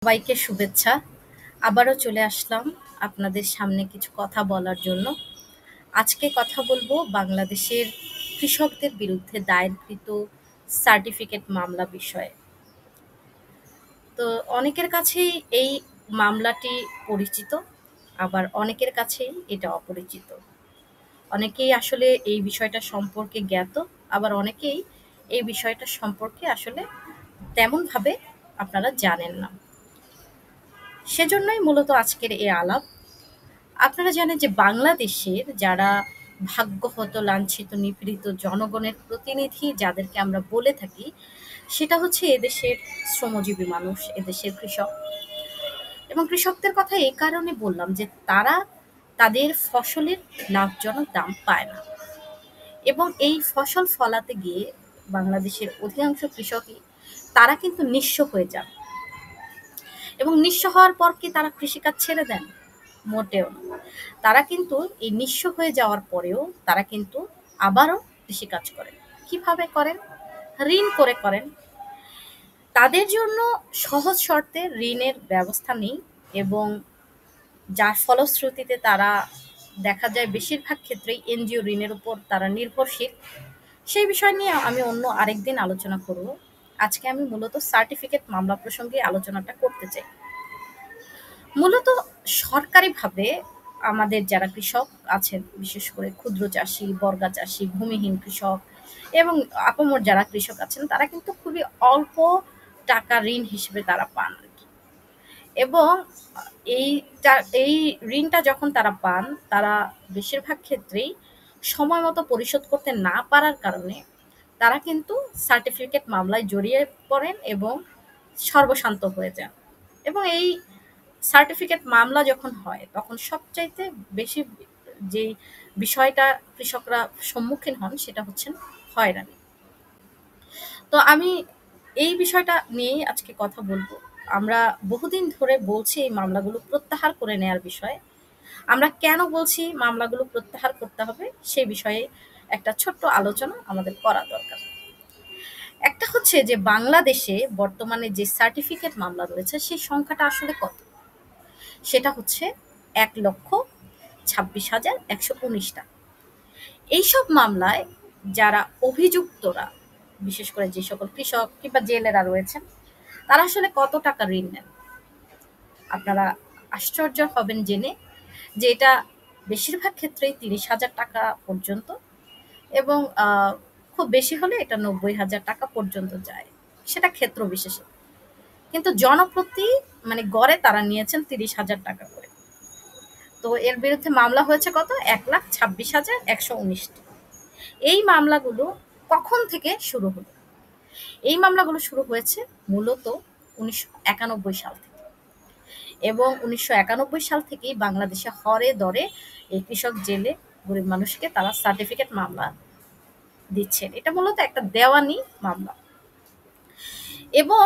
সবাইকে শুভেচ্ছা। আবারও চলে আসলাম আপনাদের সামনে কিছু কথা বলার জন্য। আজকে কথা বলবো বাংলাদেশের কৃষকদের বিরুদ্ধে দায়েরকৃত সার্টিফিকেট মামলা বিষয়ে। তো অনেকের কাছেই এই মামলাটি পরিচিত, আবার অনেকের কাছেই এটা অপরিচিত। অনেকেই আসলে এই বিষয়টা সম্পর্কে জ্ঞাত, আবার অনেকেই এই বিষয়টা সম্পর্কে আসলে তেমনভাবে আপনারা জানেন না। সেজন্যই মূলত আজকের এই আলাপ। আপনারা জানেন যে বাংলাদেশের যারা ভাগ্যহত, লাঞ্ছিত, নিপীড়িত জনগণের প্রতিনিধি যাদেরকে আমরা বলে থাকি, সেটা হচ্ছে এদেশের শ্রমজীবী মানুষ, এদেশের কৃষক। এবং কৃষকদের কথা এই কারণে বললাম যে তারা তাদের ফসলের লাভজনক দাম পায় না। এবং এই ফসল ফলাতে গিয়ে বাংলাদেশের অধিকাংশ কৃষকই তারা কিন্তু নিঃস্ব হয়ে যান। এবং নিঃস্ব হওয়ার পর কি তারা কৃষিকাজ ছেড়ে দেন? মোটেও না। তারা কিন্তু এই নিঃস্ব হয়ে যাওয়ার পরেও তারা কিন্তু আবারও কৃষিকাজ করেন। কিভাবে করেন? ঋণ করে করেন। তাদের জন্য সহজ শর্তে ঋণের ব্যবস্থা নেই, এবং যার ফলশ্রুতিতে তারা দেখা যায় বেশিরভাগ ক্ষেত্রেই এনজিও ঋণের উপর তারা নির্ভরশীল। সেই বিষয় নিয়ে আমি অন্য আরেকদিন আলোচনা করব। আজকে আমি মূলত সার্টিফিকেট মামলা প্রসঙ্গে আলোচনাটা করতে চাই। মূলত সরকারিভাবে আমাদের যারা কৃষক আছেন, বিশেষ করে ক্ষুদ্র চাষি, বর্গা চাষি, ভূমিহীন কৃষক এবং আপামর যারা কৃষক আছেন, তারা কিন্তু খুবই অল্প টাকা ঋণ হিসেবে তারা পান আরকি। এবং এই ঋণটা যখন তারা পান, তারা বেশিরভাগ ক্ষেত্রেই সময় মতো পরিশোধ করতে না পারার কারণে তারা কিন্তু সার্টিফিকেট মামলায় জড়িয়ে পড়েন এবং সর্বশান্ত হয়ে যান। এবং এই সার্টিফিকেট মামলা যখন হয় তখন সবচাইতে বেশি যেই বিষয়টা কৃষকরা সম্মুখীন হন সেটা হচ্ছেন হয়রানি। তো আমি এই বিষয়টা নিয়েই আজকে কথা বলবো। আমরা বহুদিন ধরে বলছি এই মামলাগুলো প্রত্যাহার করে নেয়ার বিষয়ে। আমরা কেন বলছি মামলাগুলো প্রত্যাহার করতে হবে সেই বিষয়ে একটা ছোট্ট আলোচনা আমাদের করা দরকার। একটা হচ্ছে যে বাংলাদেশে বর্তমানে যে সার্টিফিকেট মামলা রয়েছে সেই সংখ্যাটা আসলে কত? সেটা হচ্ছে ১,২৬,১১৯টা। এইসব মামলায় যারা অভিযুক্তরা, বিশেষ করে যে সকল কৃষক কিংবা জেলেরা রয়েছেন, তারা আসলে কত টাকা ঋণ নেন? আপনারা আশ্চর্য হবেন জেনে যে এটা বেশিরভাগ ক্ষেত্রেই ৩০,০০০ টাকা পর্যন্ত, এবং খুব বেশি হলে এটা ৯০,০০০ টাকা পর্যন্ত যায়। সেটা ক্ষেত্র বিশেষে। কিন্তু জনপ্রতি মানে গড়ে তারা নিয়েছেন ৩০,০০০ টাকা করে। তো এর বিরুদ্ধে মামলা হয়েছে কত? ১,২৬,১১৯টি। এই মামলাগুলো কখন থেকে শুরু হলো? এই মামলাগুলো শুরু হয়েছে মূলত ১৯৯১ সাল থেকে। এবং ১৯৯১ সাল থেকেই বাংলাদেশে হরে দরে এই কৃষক জেলে গরিব মানুষকে তারা সার্টিফিকেট মামলা দিচ্ছেন। এটা মূলত একটা দেওয়ানি মামলা। এবং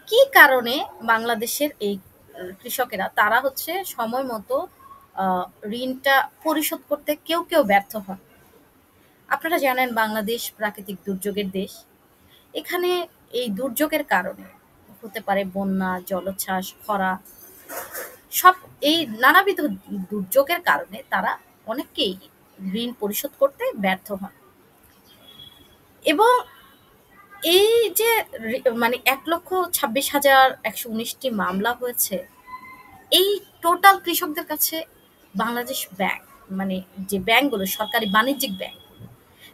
কি কারণে বাংলাদেশের এই কৃষকেরা তারা হচ্ছে সময় মতো আহ, ঋণটা পরিশোধ করতে কেউ কেউ ব্যর্থ হন? আপনারা জানেন বাংলাদেশ প্রাকৃতিক দুর্যোগের দেশ। এখানে এই দুর্যোগের কারণে হতে পারে বন্যা, জলোচ্ছ্বাস, খরা, সব এই নানাবিধ দুর্যোগের কারণে তারা অনেকেই ঋণ পরিশোধ করতে ব্যর্থ হন। এবং এই যে মানে ১,২৬,১১৯টি মামলা হয়েছে, এই টোটাল কৃষকদের কাছে বাংলাদেশ ব্যাংক, মানে যে ব্যাংকগুলো সরকারি বাণিজ্যিক ব্যাংক,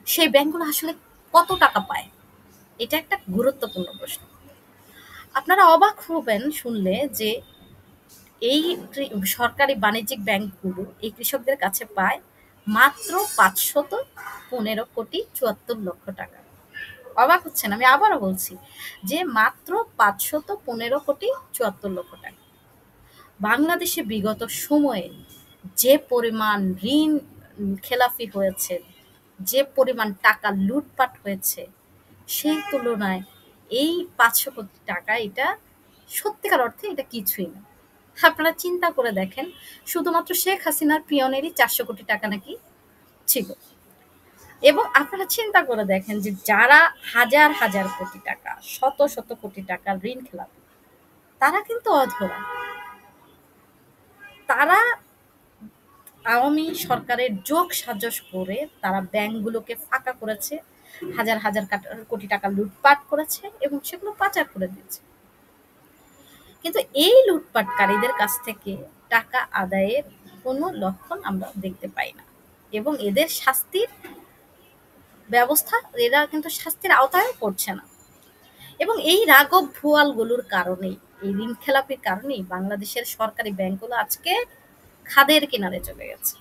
সেই ব্যাংকগুলো আসলে কত টাকা পায়? এটা একটা গুরুত্বপূর্ণ প্রশ্ন। আপনারা অবাক হবেন শুনলে যে এই সরকারি বাণিজ্যিক ব্যাংকগুলো এই কৃষকদের কাছে পায় মাত্র ৫১৫,৭৪,০০,০০০ টাকা। অবাক হচ্ছেন? আমি আবারও বলছি যে মাত্র ৫১৫,৭৪,০০,০০০ টাকা। বাংলাদেশে বিগত সময়ে যে পরিমাণ ঋণ খেলাপি হয়েছে, যে পরিমাণ টাকা লুটপাট হয়েছে, সেই তুলনায় এই ৫০০ কোটি টাকা এটা সত্যিকার অর্থে এটা কিছুই না। আপনারা চিন্তা করে দেখেন, শুধুমাত্র শেখ হাসিনার পিয়নেরই ৪০০ কোটি টাকা নাকি ছিল। এবং আপনারা চিন্তা করে দেখেন যে যারা হাজার হাজার কোটি টাকা, শত শত কোটি টাকা ঋণ খেলাপি, তারা কিন্তু অধরা। তারা আওয়ামী সরকারের যোগ সাজস করে তারা ব্যাংকগুলোকে ফাঁকা করেছে, হাজার হাজার কোটি টাকা লুটপাট করেছে এবং সেগুলো পাচার করে দিয়েছে। কিন্তু এই লুটপাটকারীদের কাছ থেকে টাকা আদায়ের কোনো লক্ষণ আমরা দেখতে পাই না, এবং এদের শাস্তির ব্যবস্থা এরা কিন্তু শাস্তির আওতায় পড়ছে না। এবং এই রাঘব ভুয়ালগুলোর কারণেই, এই ঋণ খেলাপির কারণেই বাংলাদেশের সরকারি ব্যাংকগুলো আজকে খাদের কিনারে চলে গেছে।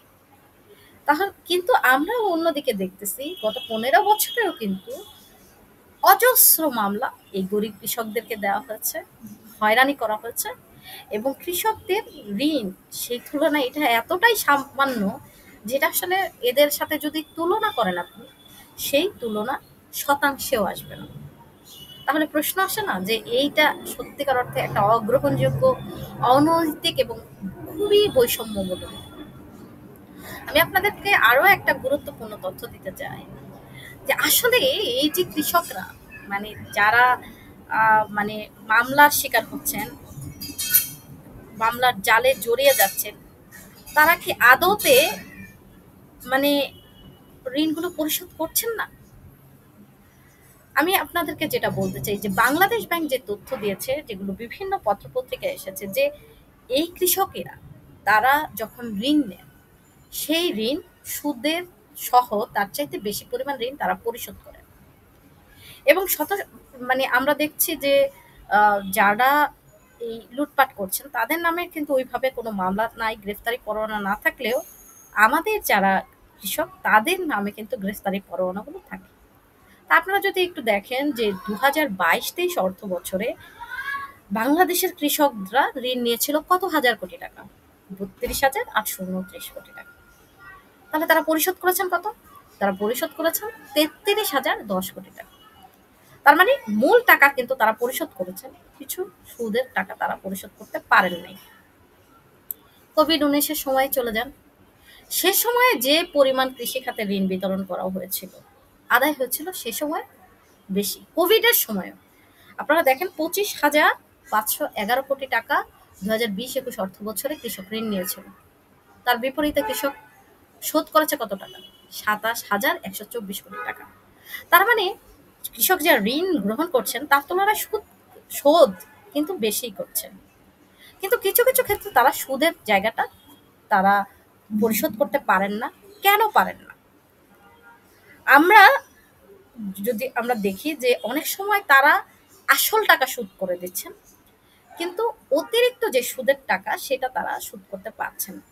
তাহলে কিন্তু আমরাও অন্যদিকে দেখতেছি গত 15 বছরেও কিন্তু অজস্র মামলা এই গরিব কৃষকদেরকে দেওয়া হয়েছে, হয়রানি করা হয়েছে, এবং কৃষকদের ঋণ সেই তুলনায় এটা এতটাই সামান্য, যেটা আসলে এদের সাথে যদি তুলনা করেন আপনি, সেই তুলনা শতাংশেও আসবে না। তাহলে প্রশ্ন আসে না যে এইটা সত্যিকার অর্থে একটা অগ্রহণযোগ্য, অনৈতিক এবং খুবই বৈষম্যমূলক। আমি আপনাদেরকে আরো একটা গুরুত্বপূর্ণ তথ্য দিতে চাই যে আসলে এই যে কৃষকরা, মানে যারা মানে মামলার শিকার হচ্ছেন, মামলার জালে জড়িয়ে যাচ্ছেন, তারা কি আদতে মানে ঋণগুলো পরিশোধ করছেন না? আমি আপনাদেরকে যেটা বলতে চাই যে বাংলাদেশ ব্যাংক যে তথ্য দিয়েছে, যেগুলো বিভিন্ন পত্রপত্রিকায় এসেছে, যে এই কৃষকেরা তারা যখন ঋণ নেন, সেই ঋণ সুদের সহ তার চাইতে বেশি পরিমাণ ঋণ তারা পরিশোধ করেন। এবং মানে আমরা দেখছি যে যারা এই লুটপাট করছেন তাদের নামে কিন্তু ওইভাবে কোনো মামলা নাই, গ্রেফতারি পরোয়ানা না থাকলেও আমাদের যারা কৃষক তাদের নামে কিন্তু গ্রেফতারি পরোয়ানাগুলো থাকে। তা আপনারা যদি একটু দেখেন যে 2022-23 অর্থ বছরে বাংলাদেশের কৃষকরা ঋণ নিয়েছিল কত হাজার কোটি টাকা? 32,829 কোটি টাকা। তাহলে তারা পরিশোধ করেছেন কত? তারা পরিশোধ করেছেন 33,010 কোটি টাকা। তার মানে মূল টাকা কিন্তু তারা পরিশোধ করেছেন, কিছু সুদের টাকা তারা পরিশোধ করতে পারেন নাই। কোভিড-19 সময় চলে যান, সে সময়ে যে পরিমাণ কৃষি খাতে ঋণ বিতরণ করা হয়েছিল, আদায় হয়েছিল সে সময় বেশি। কোভিডের সময়ও আপনারা দেখেন 25,511 কোটি টাকা 2020-21 অর্থ বছরে কৃষক ঋণ নিয়েছিল। তার বিপরীতে কৃষক শোধ করেছে কত টাকা? 27,124 কোটি টাকা। তার মানে কৃষক যে ঋণ গ্রহণ করছেন তার তুলনায় শোধ কিন্তু বেশি করছেন। কিন্তু কিছু কিছু ক্ষেত্রে তারা সুদের জায়গাটা তারা পরিশোধ করতে পারেন না। কেন পারেন না? আমরা যদি আমরা দেখি যে অনেক সময় তারা আসল টাকা সুদ করে দিচ্ছেন, কিন্তু অতিরিক্ত যে সুদের টাকা সেটা তারা সুদ করতে পারছেন না।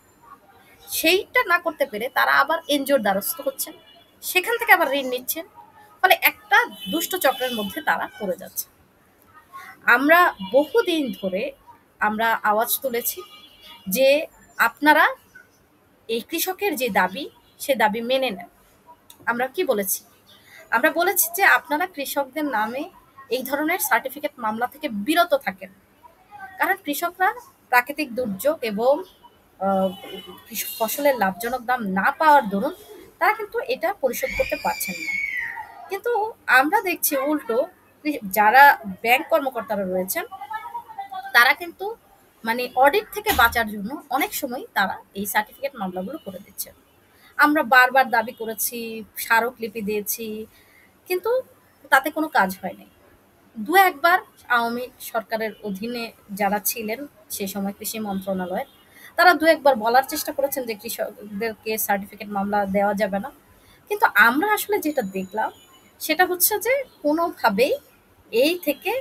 সেইটা না করতে পেরে তারা আবার এনজিওর দ্বারস্থ হচ্ছেন, সেখান থেকে আবার ঋণ নিচ্ছেন। ফলে একটা দুষ্ট চক্রের মধ্যে তারা পড়ে যাচ্ছে। আমরা বহুদিন ধরে আমরা আওয়াজ তুলেছি যে আপনারা এই কৃষকের যে দাবি, সে দাবি মেনে নেন। আমরা কি বলেছি? আমরা বলেছি যে আপনারা কৃষকদের নামে এই ধরনের সার্টিফিকেট মামলা থেকে বিরত থাকেন, কারণ কৃষকরা প্রাকৃতিক দুর্যোগ এবং ফসলের লাভজনক দাম না পাওয়ার দরুন তারা কিন্তু এটা পরিশোধ করতে পারছেন না। কিন্তু আমরা দেখছি উল্টো, যারা ব্যাংক কর্মকর্তারা রয়েছেন তারা কিন্তু মানে অডিট থেকে বাঁচার জন্য অনেক সময় তারা এই সার্টিফিকেট মামলাগুলো করে দিচ্ছে। আমরা বারবার দাবি করেছি, স্মারকলিপি দিয়েছি, কিন্তু তাতে কোনো কাজ হয়নি। দু একবার আওয়ামী সরকারের অধীনে যারা ছিলেন সে সময় কৃষি মন্ত্রণালয়ের, তারা দু একবার বলার চেষ্টা করেছেন যে কৃষকদেরকে সার্টিফিকেট মামলা দেওয়া যাবে না। কিন্তু আমরা আসলে যেটা দেখলাম সেটা হচ্ছে যে কোনোভাবেই এই থেকে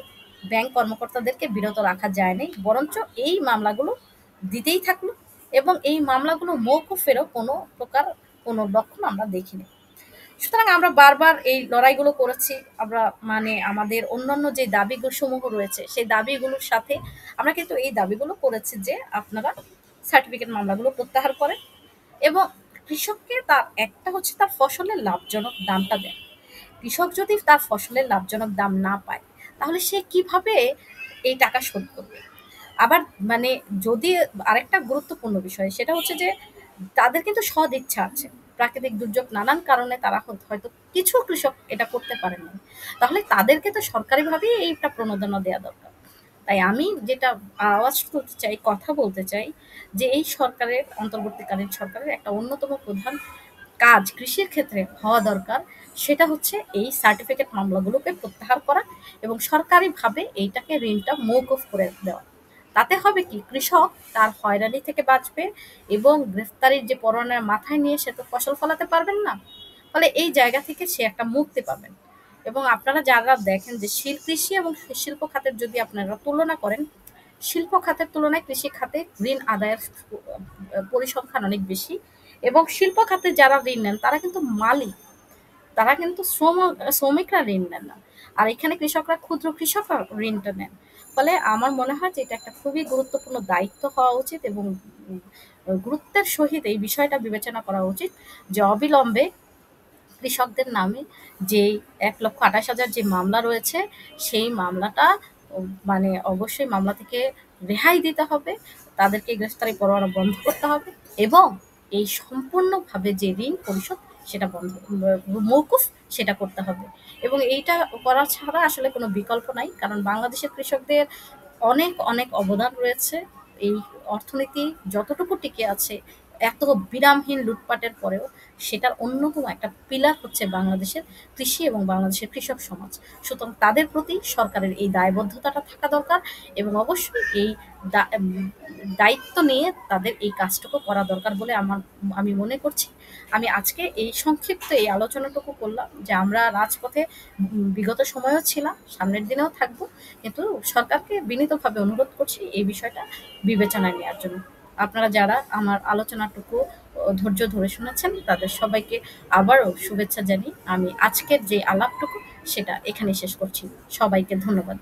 ব্যাংক কর্মকর্তাদেরকে বিরত রাখা যায়নি, বরঞ্চ এই মামলাগুলো দিতেই থাকলো, এবং এই মামলাগুলো মওকুফেরও কোনো প্রকার কোনো লক্ষণ আমরা দেখিনি। সুতরাং আমরা বারবার এই লড়াইগুলো করেছি। আমরা মানে আমাদের অন্যান্য যে দাবিগুলো সমূহ রয়েছে সেই দাবিগুলোর সাথে আমরা কিন্তু এই দাবিগুলো করেছি যে আপনারা সার্টিফিকেট মামলাগুলো প্রত্যাহার করেন, এবং কৃষককে তার একটা হচ্ছে তার ফসলের লাভজনক দামটা দেন। কৃষক যদি তার ফসলের লাভজনক দাম না পায় তাহলে সে কিভাবে এই টাকা শোধ করবে? আবার মানে যদি আরেকটা গুরুত্বপূর্ণ বিষয় সেটা হচ্ছে যে তাদের কিন্তু সদ ইচ্ছা আছে। প্রাকৃতিক দুর্যোগ নানান কারণে তারা হয়তো কিছু কৃষক এটা করতে পারেন না, তাহলে তাদেরকে তো সরকারিভাবেই এইটা প্রণোদনা দেওয়া দরকার। তাই আমি যেটা আওয়াজ তুলতে চাই, কথা বলতে চাই যে এই সরকারের, অন্তর্বর্তীকালীন সরকারের একটা অন্যতম প্রধান কাজ কৃষির ক্ষেত্রে হওয়া দরকার। সেটা হচ্ছে এই সার্টিফিকেট মামলাগুলোকে প্রত্যাহার করা এবং সরকারিভাবে এইটাকে ঋণটা মওকুফ করে দেওয়া। তাতে হবে কি, কৃষক তার হয়রানি থেকে বাঁচবে এবং গ্রেফতারির যে পরোয়ানা মাথায় নিয়ে সে তো ফসল ফলাতে পারবেন না। ফলে এই জায়গা থেকে সে একটা মুক্তি পাবেন। এবং আপনারা যারা দেখেন যে কৃষি এবং শিল্প খাতের যদি আপনারা তুলনা করেন, শিল্প খাতের তুলনায় কৃষি খাতে ঋণ আদায়ের পরিসংখ্যান অনেক বেশি। এবং শিল্প খাতে যারা ঋণ নেন তারা কিন্তু মালিক, তারা কিন্তু শ্রমিকরা ঋণ নেন না। আর এখানে কৃষকরা, ক্ষুদ্র কৃষকরা ঋণটা নেন। ফলে আমার মনে হয় যে এটা একটা খুবই গুরুত্বপূর্ণ দায়িত্ব হওয়া উচিত এবং গুরুত্বের সহিত এই বিষয়টা বিবেচনা করা উচিত যে অবিলম্বে কৃষকদের নামে যেই ১,২৮,০০০ যে মামলা রয়েছে, সেই মামলাটা মানে অবশ্যই মামলা থেকে রেহাই দিতে হবে। তাদেরকে গ্রেফতারি পরোয়ানা বন্ধ করতে হবে এবং এই সম্পূর্ণভাবে যে ঋণ পরিশোধ সেটা বন্ধ, মওকুফ সেটা করতে হবে। এবং এইটা করা ছাড়া আসলে কোনো বিকল্প নাই। কারণ বাংলাদেশের কৃষকদের অনেক, অনেক অবদান রয়েছে। এই অর্থনীতি যতটুকু টিকে আছে, এত বিরামহীন লুটপাটের পরেও সেটার অন্যতম একটা পিলার হচ্ছে বাংলাদেশের কৃষি এবং বাংলাদেশের কৃষক সমাজ। সুতরাং তাদের প্রতি সরকারের এই দায়বদ্ধতাটা থাকা দরকার এবং অবশ্যই এই দায়িত্ব নিয়ে তাদের এই কাজটুকু করা দরকার বলে আমি মনে করছি। আমি আজকে এই সংক্ষিপ্ত এই আলোচনাটুকু করলাম যে আমরা রাজপথে বিগত সময়েও ছিলাম, সামনের দিনেও থাকবো। কিন্তু সরকারকে বিনীতভাবে অনুরোধ করছি এই বিষয়টা বিবেচনায় নেওয়ার জন্য। আপনারা যারা আমার আলোচনাটুকু ধৈর্য ধরে শুনেছেন তাদের সবাইকে আবারও শুভেচ্ছা জানিয়ে আমি আজকের যে আলাপটুকু সেটা এখানেই শেষ করছি। সবাইকে ধন্যবাদ।